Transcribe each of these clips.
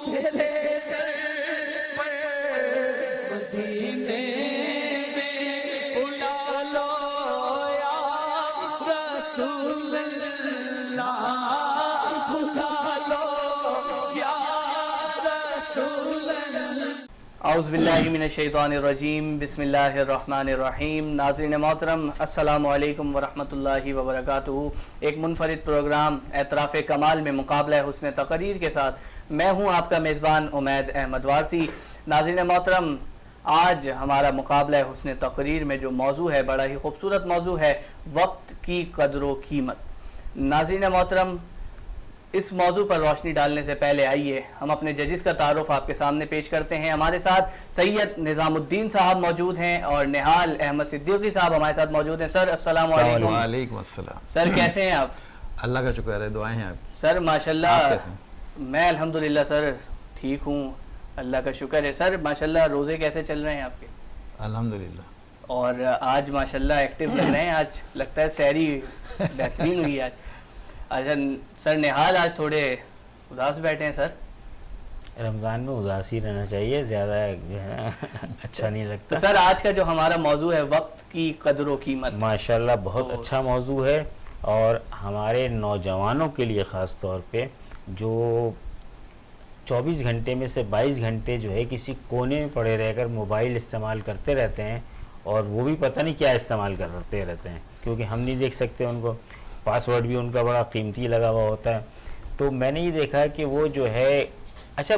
تیرے در پہ مدینے میں بلا لو یا رسول اللہ، بلا لو یا رسول اللہ۔ اعوذ باللہ من الشیطان الرجیم، بسم اللہ الرحمن الرحیم۔ ناظرین محترم، السلام علیکم ورحمۃ اللہ وبرکاتہ۔ ایک منفرد پروگرام اعتراف کمال میں مقابلہ حسن تقریر کے ساتھ میں ہوں آپ کا میزبان عمید احمد وارثی۔ ناظرین محترم، آج ہمارا مقابلہ حسن تقریر میں جو موضوع ہے بڑا ہی خوبصورت موضوع ہے، وقت کی قدر و قیمت۔ ناظرین محترم، اس موضوع پر روشنی ڈالنے سے پہلے آئیے ہم اپنے ججز کا تعارف آپ کے سامنے پیش کرتے ہیں۔ ہمارے ساتھ سید نظام الدین صاحب موجود ہیں اور نہال احمد صدیقی صاحب ہمارے ساتھ موجود ہیں۔ سر السلام علیکم۔ وعلیکم السلام۔ سر کیسے ہیں آپ؟ اللہ کا شکر ہے، دعائیں ہیں آپ۔ سر ماشاءاللہ میں الحمدللہ سر ٹھیک ہوں، اللہ کا شکر ہے۔ سر ماشاءاللہ روزے کیسے چل رہے ہیں آپ کے؟ الحمدللہ۔ اور آج ماشاءاللہ ایکٹیو لگ رہے ہیں، آج لگتا ہے سحری بہترین ہوئی آج۔ اچھا سر نہال آج تھوڑے اداس بیٹھے ہیں سر؟ رمضان میں اداس ہی رہنا چاہیے، زیادہ جو ہے اچھا نہیں لگتا۔ تو سر آج کا جو ہمارا موضوع ہے وقت کی قدر و قیمت، ماشاءاللہ بہت اچھا موضوع ہے، اور ہمارے نوجوانوں کے لیے خاص طور پہ جو 24 گھنٹے میں سے 22 گھنٹے جو ہے کسی کونے میں پڑے رہ کر موبائل استعمال کرتے رہتے ہیں، اور وہ بھی پتہ نہیں کیا استعمال کرتے رہتے ہیں کیونکہ ہم نہیں دیکھ سکتے ان کو، پاس ورڈ بھی ان کا بڑا قیمتی لگا ہوا ہوتا ہے۔ تو میں نے یہ دیکھا کہ وہ جو ہے، اچھا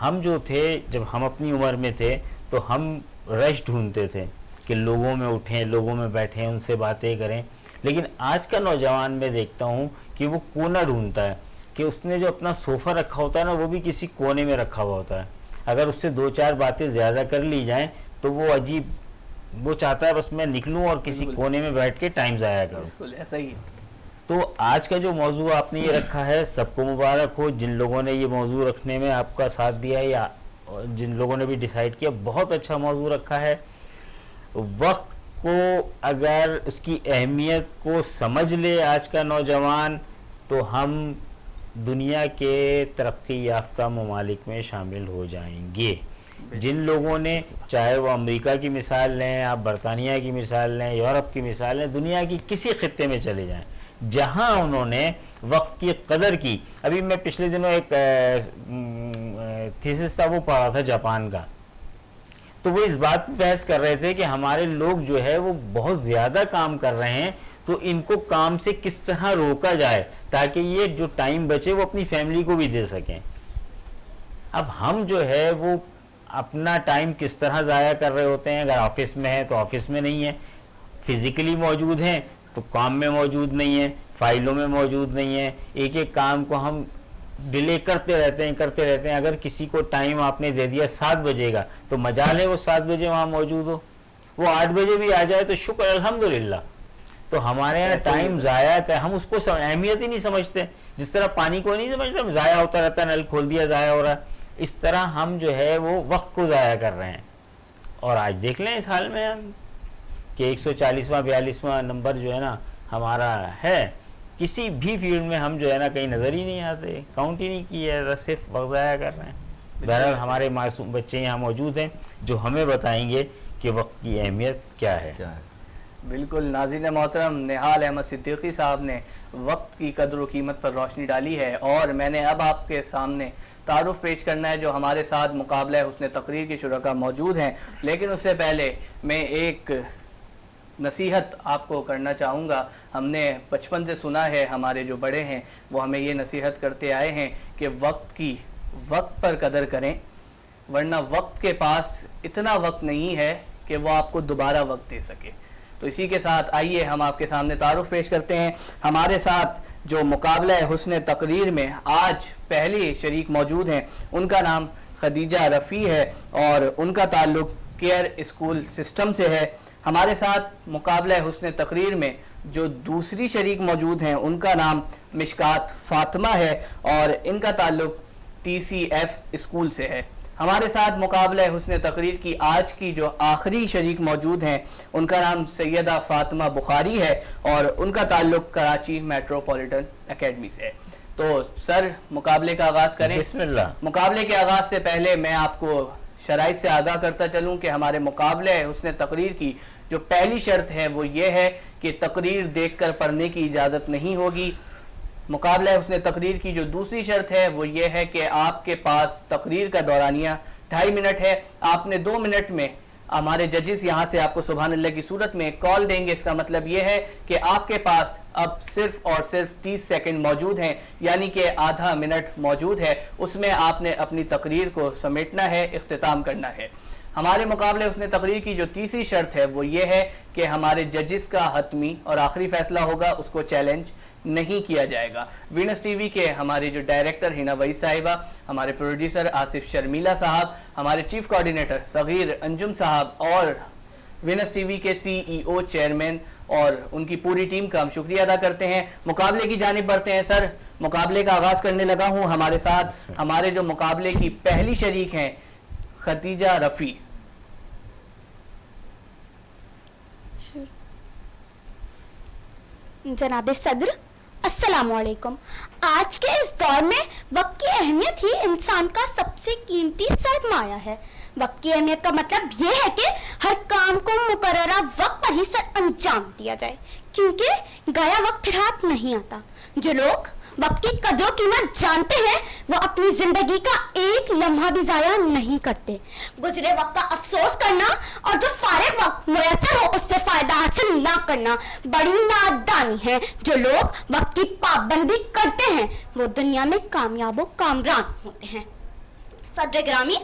ہم جو تھے جب ہم اپنی عمر میں تھے تو ہم رش ڈھونڈتے تھے کہ لوگوں میں اٹھیں، لوگوں میں بیٹھیں، ان سے باتیں کریں، لیکن آج کا نوجوان میں دیکھتا ہوں کہ وہ کونا ڈھونڈتا ہے کہ اس نے جو اپنا صوفہ رکھا ہوتا ہے نا وہ بھی کسی کونے میں رکھا ہوا ہوتا ہے، اگر اس سے 2-4 باتیں زیادہ کر لی جائیں تو وہ عجیب، وہ چاہتا ہے بس میں نکلوں اور کسی کونے میں بیٹھ کے ٹائم ضائع کروں۔ بالکل ایسا ہی ہے۔ تو آج کا جو موضوع آپ نے یہ رکھا ہے، سب کو مبارک ہو جن لوگوں نے یہ موضوع رکھنے میں آپ کا ساتھ دیا ہے یا جن لوگوں نے بھی ڈیسائیڈ کیا، بہت اچھا موضوع رکھا ہے۔ وقت کو اگر اس کی اہمیت کو سمجھ لے آج کا نوجوان تو ہم دنیا کے ترقی یافتہ ممالک میں شامل ہو جائیں گے۔ جن لوگوں نے، چاہے وہ امریکہ کی مثال لیں، آپ برطانیہ کی مثال لیں، یورپ کی مثال لیں، دنیا کی کسی خطے میں چلے جائیں، جہاں انہوں نے وقت کی قدر کی۔ ابھی میں پچھلے دنوں ایک تھیسس تھا وہ پڑھا تھا جاپان کا، تو وہ اس بات پہ بحث کر رہے تھے کہ ہمارے لوگ جو ہے وہ بہت زیادہ کام کر رہے ہیں، تو ان کو کام سے کس طرح روکا جائے تاکہ یہ جو ٹائم بچے وہ اپنی فیملی کو بھی دے سکیں۔ اب ہم جو ہے وہ اپنا ٹائم کس طرح ضائع کر رہے ہوتے ہیں، اگر آفس میں ہیں تو آفس میں نہیں ہیں، فزیکلی موجود ہیں تو کام میں موجود نہیں ہیں، فائلوں میں موجود نہیں ہیں، ایک ایک کام کو ہم ڈیلے کرتے رہتے ہیں۔ اگر کسی کو ٹائم آپ نے دے دیا 7 بجے کا تو مجال ہے وہ 7 بجے وہاں موجود ہو، وہ 8 بجے بھی آ جائے تو شکر الحمدللہ۔ تو ہمارے یہاں ٹائم ضائع کر، ہم اس کو اہمیت ہی نہیں سمجھتے، جس طرح پانی کو نہیں سمجھتے، ضائع ہوتا رہتا ہے، نل کھول دیا ضائع ہو رہا ہے، اس طرح ہم جو ہے وہ وقت کو ضائع کر رہے ہیں۔ اور آج دیکھ لیں اس حال میں ہم کہ 140واں 42واں نمبر جو ہے نا ہمارا ہے، کسی بھی فیلڈ میں ہم جو ہے نا کہیں نظر ہی نہیں آتے، کاؤنٹ ہی نہیں کیا ہے، صرف وقت ضائع کر رہے ہیں۔ بہرحال ہمارے معصوم بچے یہاں موجود ہیں جو ہمیں بتائیں گے کہ وقت کی اہمیت کیا ہے۔ بالکل ناظرین محترم، نہال احمد صدیقی صاحب نے وقت کی قدر و قیمت پر روشنی ڈالی ہے، اور میں نے اب آپ کے سامنے تعارف پیش کرنا ہے جو ہمارے ساتھ مقابلہ حسن تقریر کے شرکاء موجود ہیں۔ لیکن اس سے پہلے میں ایک نصیحت آپ کو کرنا چاہوں گا۔ ہم نے بچپن سے سنا ہے، ہمارے جو بڑے ہیں وہ ہمیں یہ نصیحت کرتے آئے ہیں کہ وقت پر قدر کریں، ورنہ وقت کے پاس اتنا وقت نہیں ہے کہ وہ آپ کو دوبارہ وقت دے سکے۔ تو اسی کے ساتھ آئیے ہم آپ کے سامنے تعارف پیش کرتے ہیں۔ ہمارے ساتھ جو مقابلہ حسن تقریر میں آج پہلی شریک موجود ہیں، ان کا نام خدیجہ رفیع ہے اور ان کا تعلق کیئر اسکول سسٹم سے ہے۔ ہمارے ساتھ مقابلہ حسن تقریر میں جو دوسری شریک موجود ہیں ان کا نام مشکات فاطمہ ہے اور ان کا تعلق TCF اسکول سے ہے۔ ہمارے ساتھ مقابلہ حسن تقریر کی آج کی جو آخری شریک موجود ہیں ان کا نام سیدہ فاطمہ بخاری ہے اور ان کا تعلق کراچی میٹروپولیٹن اکیڈمی سے ہے۔ تو سر مقابلے کا آغاز کریں. بسم اللہ. مقابلے کے آغاز سے پہلے میں آپ کو شرائط سے آگاہ کرتا چلوں کہ ہمارے مقابلے حسن تقریر کی جو پہلی شرط ہے وہ یہ ہے کہ تقریر دیکھ کر پڑھنے کی اجازت نہیں ہوگی. مقابلہ حسن تقریر کی جو دوسری شرط ہے وہ یہ ہے کہ آپ کے پاس تقریر کا دورانیہ 2.5 منٹ ہے. آپ نے 2 منٹ میں ہمارے ججز یہاں سے آپ کو سبحان اللہ کی صورت میں کال دیں گے. اس کا مطلب یہ ہے کہ آپ کے پاس اب صرف اور صرف 30 سیکنڈ موجود ہیں، یعنی کہ آدھا منٹ موجود ہے. اس میں آپ نے اپنی تقریر کو سمیٹنا ہے، اختتام کرنا ہے. ہمارے مقابلے حسن تقریر کی جو تیسری شرط ہے وہ یہ ہے کہ ہمارے ججز کا حتمی اور آخری فیصلہ ہوگا، اس کو چیلنج نہیں کیا جائے گا. وینس ٹی وی کے ہمارے جو ڈائریکٹر ہینا وحید صاحبہ، ہمارے پروڈیوسر آصف شرمیلا صاحب، ہمارے چیف کوارڈینیٹر صغیر انجم صاحب اور وینس ٹی وی کے CEO چیئرمین اور ان کی پوری ٹیم کا ہم شکریہ ادا کرتے ہیں. مقابلے کی جانب بڑھتے ہیں. سر مقابلے کا آغاز کرنے لگا ہوں. ہمارے ساتھ ہمارے جو مقابلے کی پہلی شریک ہیں خدیجہ رفیع. جناب صدر السلام علیکم. آج کے اس دور میں وقت کی اہمیت ہی انسان کا سب سے قیمتی سرمایہ ہے. وقت کی اہمیت کا مطلب یہ ہے کہ ہر کام کو مقررہ وقت پر ہی سر انجام دیا جائے، کیونکہ گیا وقت پھر ہاتھ نہیں آتا. جو لوگ وقت کی قدر و قیمت جانتے ہیں وہ اپنی زندگی کا ایک لمحہ بھی ضائع نہیں کرتے. گزرے وقت کا افسوس کرنا اور جو فارغ وقت میسر ہو اس سے فائدہ حاصل نہ کرنا بڑی نادانی ہے. جو لوگ وقت کی پابندی کرتے ہیں وہ دنیا میں کامیاب و کامران ہوتے ہیں. صدر گرامی،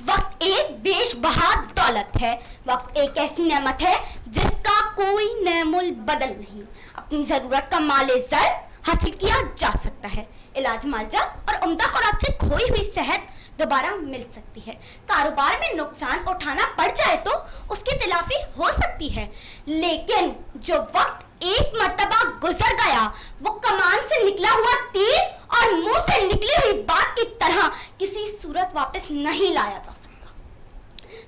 وقت ایک بیش بہا دولت ہے. وقت ایک ایسی نعمت ہے جس کا کوئی نعم البدل نہیں. اپنی ضرورت کا مال زر حاصل کیا جا سکتا ہے. علاج معالجہ اور عمدہ خوراک سے کھوئی ہوئی صحت دوبارہ مل سکتی ہے. کاروبار میں نقصان اٹھانا پڑ جائے تو اس کی تلافی ہو سکتی ہے، لیکن جو وقت ایک مرتبہ گزر گیا وہ کمان سے نکلا ہوا تیر اور منہ سے نکلی ہوئی بات کی طرح کسی صورت واپس نہیں لایا جا سکتا.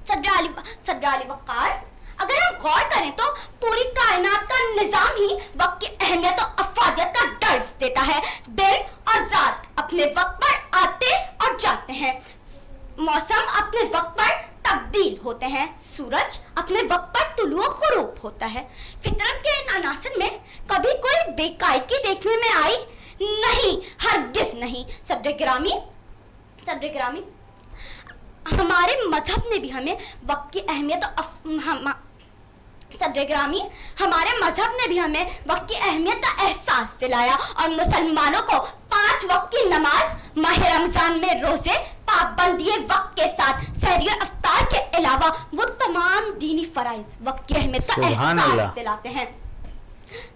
صدر علی وقار، اگر ہم غور کریں تو پوری کائنات کا نظام ہی وقت کی اہمیت و افادیت کا درس دیتا ہے. دن اور رات اپنے وقت پر آتے اور جاتے ہیں، موسم اپنے وقت پر تبدیل ہوتے ہیں، سورج اپنے وقت پر طلوع و غروب ہوتا ہے. فطرت کے ان عناصر میں کبھی کوئی بے قاعدگی دیکھنے میں آئی نہیں، ہرگز نہیں. صدر گرامی، ہمارے مذہب نے بھی ہمیں وقت کی اہمیت کا احساس دلایا اور مسلمانوں کو 5 وقت کی نماز، ماہ رمضان میں روزے، پابندی وقت کے ساتھ سحری اور افطار کے علاوہ وہ تمام دینی فرائض وقت کی اہمیت کا احساس دلاتے ہیں.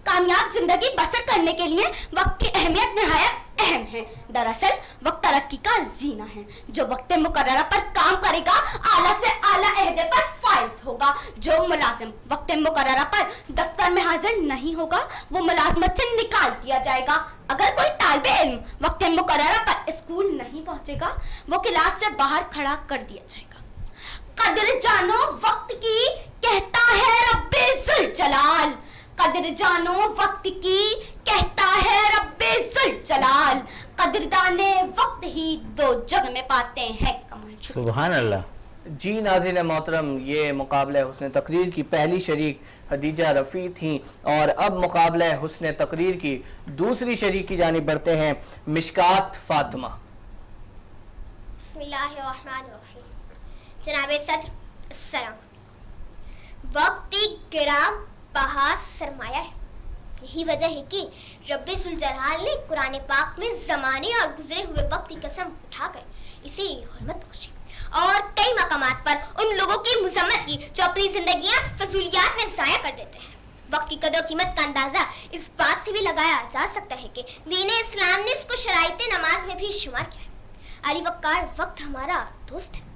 کامیاب زندگی بسر کرنے کے لیے وقت کی اہمیت نہایت اہم ہے. دراصل وقت ترقی کا زینہ ہے. جو وقت مقررہ پر کام کرے گا اعلیٰ سے اعلیٰ عہدے پر فائز ہوگا. جو ملازم وقت مقررہ پر دفتر میں حاضر نہیں ہوگا وہ ملازمت سے نکال دیا جائے گا. اگر کوئی طالب علم وقت مقررہ پر اسکول نہیں پہنچے گا وہ کلاس سے باہر کھڑا کر دیا جائے گا. قدر جانو وقت کی کہتا ہے رب ذوالجلال. قدر جانو وقت کی کہتا ہے رب ذوالجلال. قدردانے وقت ہی دو جگ میں پاتے ہیں کمال. سبحان اللہ. جی ناظرین محترم، یہ مقابلہ حسن تقریر کی پہلی شریک خدیجہ رفیع تھیں، اور اب مقابلہ حسن تقریر کی دوسری شریک کی جانب بڑھتے ہیں مشکات فاطمہ. بسم اللہ الرحمن الرحیم. جناب صدر السلام. وقت گرام بہا سرمایہ ہے. یہی وجہ ہے کہ رب ذوالجلال نے قرآن پاک میں زمانے اور گزرے ہوئے وقت کی قسم اٹھا کر اسے حرمت بخشی اور کئی مقامات پر ان لوگوں کی مذمت کی جو اپنی زندگیاں فضولیات میں ضائع کر دیتے ہیں. وقت کی قدر و قیمت کا اندازہ اس بات سے بھی لگایا جا سکتا ہے کہ دین اسلام نے اس کو شرائط نماز میں بھی شمار کیا ہے. علی وقار، وقت ہمارا دوست ہے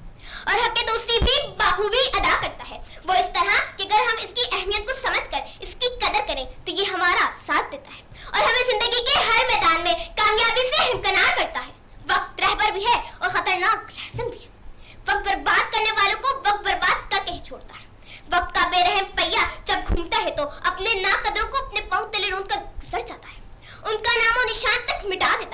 اور حق دوستی بھی بخوبی ادا کرتا ہے. وہ اس طرح کہ اگر ہم اس کی اہمیت کو سمجھ کر اس کی قدر کریں تو یہ ہمارا ساتھ دیتا ہے اور ہمیں زندگی کے ہر میدان میں کامیابی سے ہمکنار کرتا ہے. وقت رہبر بھی ہے اور خطرناک رہزن بھی ہے. وقت برباد کرنے والوں کو وقت برباد کر کے ہی چھوڑتا ہے. وقت کا بے رحم پہیہ جب گھومتا ہے تو اپنے ناقدروں کو اپنے پاؤں تلے روند کر گزر جاتا ہے. ان کا نام و نشان تک مٹا دیتا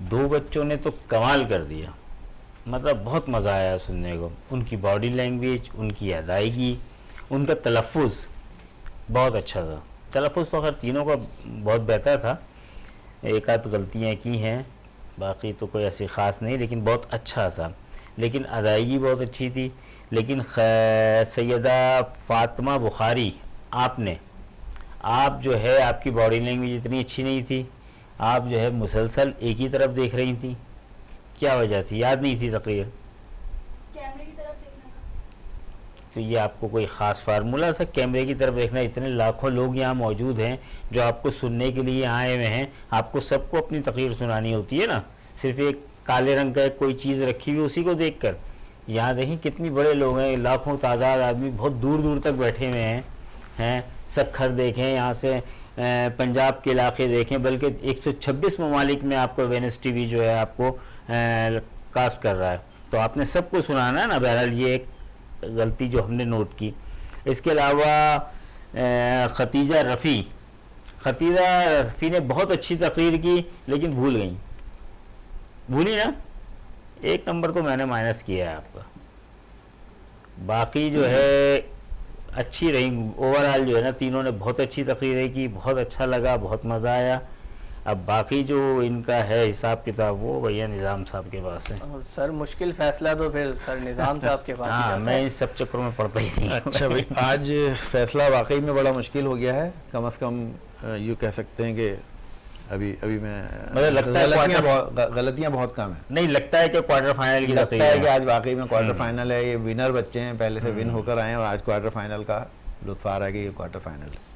دو بچوں نے تو کمال کر دیا، مطلب بہت مزہ آیا سننے کو. ان کی باڈی لینگویج، ان کی ادائیگی، ان کا تلفظ بہت اچھا تھا. تلفظ تو خیر تینوں کا بہت بہتر تھا، ایک آدھ غلطیاں کی ہیں، باقی تو کوئی ایسی خاص نہیں، لیکن بہت اچھا تھا. لیکن ادائیگی بہت اچھی تھی. لیکن سیدہ فاطمہ بخاری، آپ جو ہے آپ کی باڈی لینگویج اتنی اچھی نہیں تھی، آپ جو ہے مسلسل ایک ہی طرف دیکھ رہی تھیں. کیا وجہ تھی؟ یاد نہیں تھی تقریر؟ کیمرے کی طرف دیکھنا. تو یہ آپ کو کوئی خاص فارمولہ تھا کیمرے کی طرف دیکھنا؟ اتنے لاکھوں لوگ یہاں موجود ہیں جو آپ کو سننے کے لیے آئے ہوئے ہیں، آپ کو سب کو اپنی تقریر سنانی ہوتی ہے نا. صرف ایک کالے رنگ کا کوئی چیز رکھی ہوئی اسی کو دیکھ کر؟ یہاں دیکھیں کتنی بڑے لوگ ہیں، لاکھوں تعداد آدمی بہت دور دور تک بیٹھے ہوئے ہیں. سکھر دیکھیں، یہاں سے پنجاب کے علاقے دیکھیں، بلکہ 126 ممالک میں آپ کو وینس ٹی وی جو ہے آپ کو کاسٹ کر رہا ہے. تو آپ نے سب کو سنانا ہے نا. بہرحال یہ ایک غلطی جو ہم نے نوٹ کی. اس کے علاوہ ختیجہ رفیع نے بہت اچھی تقریر کی، لیکن بھولی نا. ایک نمبر تو میں نے مائنس کیا ہے آپ کا. باقی جو ہے اچھی رہی اوور آل جو ہے نا. تینوں نے بہت اچھی تقریریں کی، بہت اچھا لگا، بہت مزہ آیا. اب باقی جو ان کا ہے حساب کتاب وہ بھیا نظام صاحب کے پاس ہے. سر مشکل فیصلہ تو پھر سر نظام صاحب کے پاس. ہاں میں ان سب چکروں میں پڑتا ہی نہیں. اچھا بھائی، آج فیصلہ واقعی میں بڑا مشکل ہو گیا ہے. کم از کم یوں کہہ سکتے ہیں کہ ابھی میں مجھے لگتا ہے غلطیاں بہت کم ہیں. نہیں لگتا ہے کہ کوارٹر فائنل کی لگتا ہے کہ آج واقعی میں کوارٹر فائنل ہے. یہ ونر بچے ہیں، پہلے سے ون ہو کر آئے ہیں اور آج کوارٹر فائنل کا لطف آ رہا ہے کہ یہ کوارٹر فائنل ہے.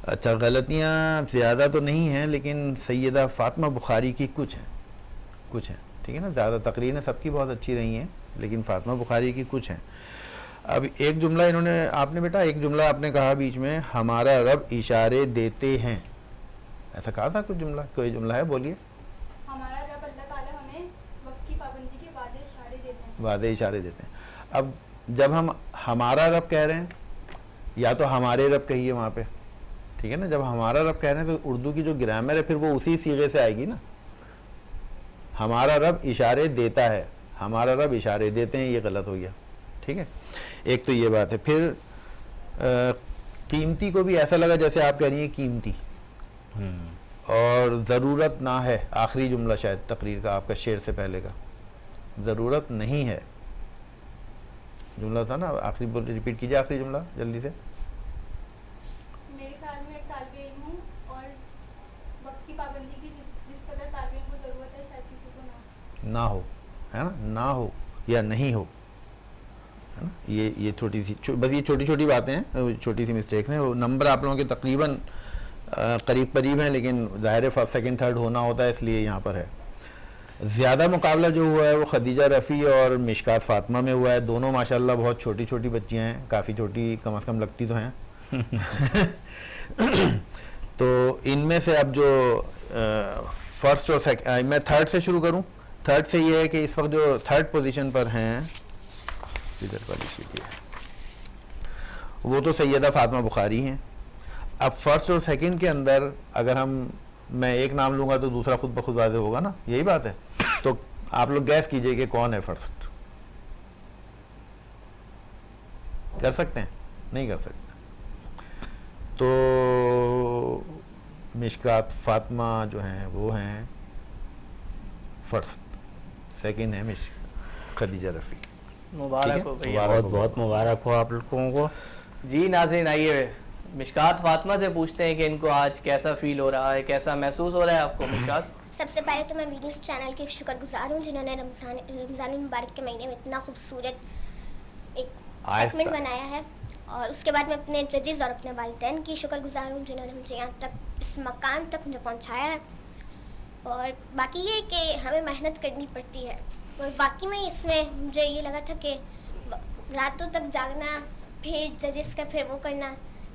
اچھا، غلطیاں زیادہ تو نہیں ہیں، لیکن سیدہ فاطمہ بخاری کی کچھ ہیں. ٹھیک ہے نا. زیادہ تقریریں سب کی بہت اچھی رہی ہیں، لیکن فاطمہ بخاری کی کچھ ہیں. اب ایک جملہ انہوں نے، آپ نے بیٹا ایک جملہ آپ نے کہا بیچ میں، ہمارا رب اشارے دیتے ہیں. ایسا کہا تھا کچھ جملہ؟ کوئی جملہ ہے؟ بولیے. ہمارا رب اللہ تعالیٰ ہمیں وقت کی پابندی کے وعدے اشارے دیتے ہیں. وعدے اشارے دیتے ہیں. اب جب ہم ہمارا رب کہہ رہے ہیں، یا تو ہمارے رب کہیے وہاں پہ. ٹھیک ہے نا. جب ہمارا رب کہہ رہے ہیں تو اردو کی جو گرامر ہے پھر وہ اسی صیغے سے آئے گی نا. ہمارا رب اشارے دیتا ہے، ہمارا رب اشارے دیتے ہیں، یہ غلط ہو گیا. ٹھیک ہے. ایک تو یہ بات ہے. پھر قیمتی کو بھی ایسا لگا جیسے آپ کہہ رہی ہیں قیمتی. اور ضرورت نہ ہے، آخری جملہ شاید تقریر کا آپ کا شعر سے پہلے کا، ضرورت نہیں ہے جملہ تھا نا. آخری ریپیٹ کیجیے آخری جملہ جلدی سے. میرے خیال میں ایک طالب علم ہوں اور وقت کی پابندی کی جس قدر طالب علم کو ضرورت ہے شاید کسی کو نہ ہو، ہے نا. نہ ہو یا نہیں ہو، ہے نا. یہ چھوٹی سی، بس یہ چھوٹی چھوٹی باتیں ہیں، چھوٹی سی مسٹیکس ہیں. وہ نمبر آپ لوگوں کے تقریباً قریب ہیں، لیکن ظاہر ہے فرسٹ سیکنڈ تھرڈ ہونا ہوتا ہے، اس لیے یہاں پر ہے. زیادہ مقابلہ جو ہوا ہے وہ خدیجہ رفیع اور مشکات فاطمہ میں ہوا ہے. دونوں ماشاءاللہ بہت چھوٹی چھوٹی بچیاں ہیں، کافی چھوٹی، کم از کم لگتی تو ہیں. تو ان میں سے اب جو فرسٹ اور سیکنڈ، میں تھرڈ سے شروع کروں. تھرڈ سے یہ ہے کہ اس وقت جو تھرڈ پوزیشن پر ہیں ادھر والی شیٹ ہے، وہ تو سیدہ فاطمہ بخاری ہیں. اب فرسٹ اور سیکنڈ کے اندر اگر میں ایک نام لوں گا تو دوسرا خود بخود واضح ہوگا نا. یہی بات ہے. تو آپ لوگ گیس کیجئے کہ کون ہے فرسٹ. کر سکتے ہیں؟ نہیں کر سکتے. تو مشکات فاطمہ جو ہیں وہ ہیں فرسٹ، سیکنڈ ہے خدیجہ رفیع. مبارک ہو بھیا. بہت بہت مبارک ہو آپ لوگوں کو. جی ناظرین، آئیے مشکات فاطمہ سے پوچھتے ہیں کہ ان کو آج کیسا فیل ہو رہا ہے، کیسا محسوس ہو رہا ہے آپ کو. مشکات، سب سے پہلے تو میں ویڈیوز چینل کے شکر گزار ہوں جنہوں نے رمضان المبارک کے مہینے میں اتنا خوبصورت ایک سیگمنٹ بنایا ہے. اور اس کے بعد میں اپنے ججز اور اپنے والدین کی شکر گزار ہوں جنہوں نے مجھے یہاں تک، اس مقام تک مجھے پہنچایا ہے. اور باقی یہ کہ ہمیں محنت کرنی پڑتی ہے. اور باقی میں اس میں مجھے یہ لگا تھا کہ راتوں تک جاگنا، پھر ججز کا پھر وہ کرنا،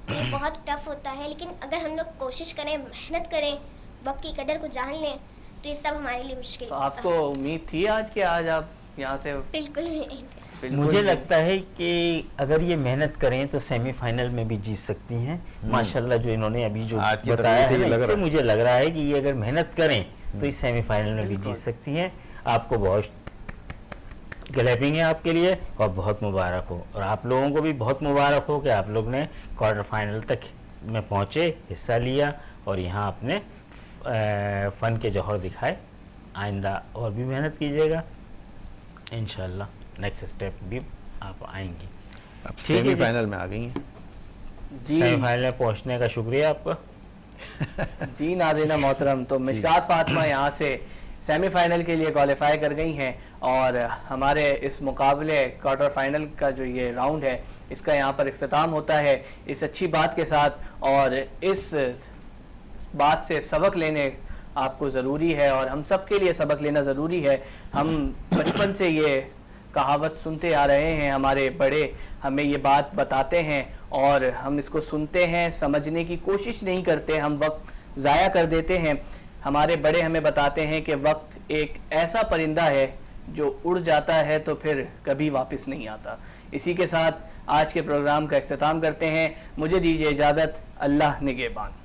یہ بہت ٹف ہوتا ہے. لیکن اگر ہم لوگ کوشش کریں، محنت کریں، وقت کی قدر کو جان لیں تو یہ سب ہمارے لیے مشکل تو آپ کو امید تھی آج کہ آج آپ یہاں سے؟ بالکل نہیں. مجھے لگتا ہے کہ اگر یہ محنت کریں تو سیمی فائنل میں بھی جیت سکتی ہیں. ماشاءاللہ جو انہوں نے ابھی جو بتایا ہے اس سے مجھے لگ رہا ہے کہ یہ اگر محنت کریں تو اس سیمی فائنل میں بھی جیت سکتی ہیں. آپ کو بہت کلیپنگ ہے آپ کے لیے اور بہت مبارک ہو, اور آپ لوگوں کو بھی بہت مبارک ہو کہ آپ لوگ نے کوارٹر فائنل تک میں پہنچے, حصہ لیا اور یہاں اپنے فن کے جوہر دکھائے. آئندہ اور بھی محنت کیجیے گا, انشاءاللہ نیکسٹ اسٹیپ بھی آپ آئیں گی. اب ٹھیک ہے سیمی جی. فائنل میں آ گئی ہیں. جی سیمی فائنل میں پہنچنے کا شکریہ آپ کا. جی ناظرین محترم, تو مشکات فاطمہ یہاں سے سیمی فائنل کے لیے کوالیفائی کر گئی ہیں, اور ہمارے اس مقابلے کوارٹر فائنل کا جو یہ راؤنڈ ہے اس کا یہاں پر اختتام ہوتا ہے اس اچھی بات کے ساتھ. اور اس بات سے سبق لینے آپ کو ضروری ہے, اور ہم سب کے لیے سبق لینا ضروری ہے. ہم بچپن سے یہ کہاوت سنتے آ رہے ہیں, ہمارے بڑے ہمیں یہ بات بتاتے ہیں اور ہم اس کو سنتے ہیں, سمجھنے کی کوشش نہیں کرتے, ہم وقت ضائع کر دیتے ہیں. ہمارے بڑے ہمیں بتاتے ہیں کہ وقت ایک ایسا پرندہ ہے جو اڑ جاتا ہے تو پھر کبھی واپس نہیں آتا. اسی کے ساتھ آج کے پروگرام کا اختتام کرتے ہیں. مجھے دیجیے اجازت. اللہ نگہبان.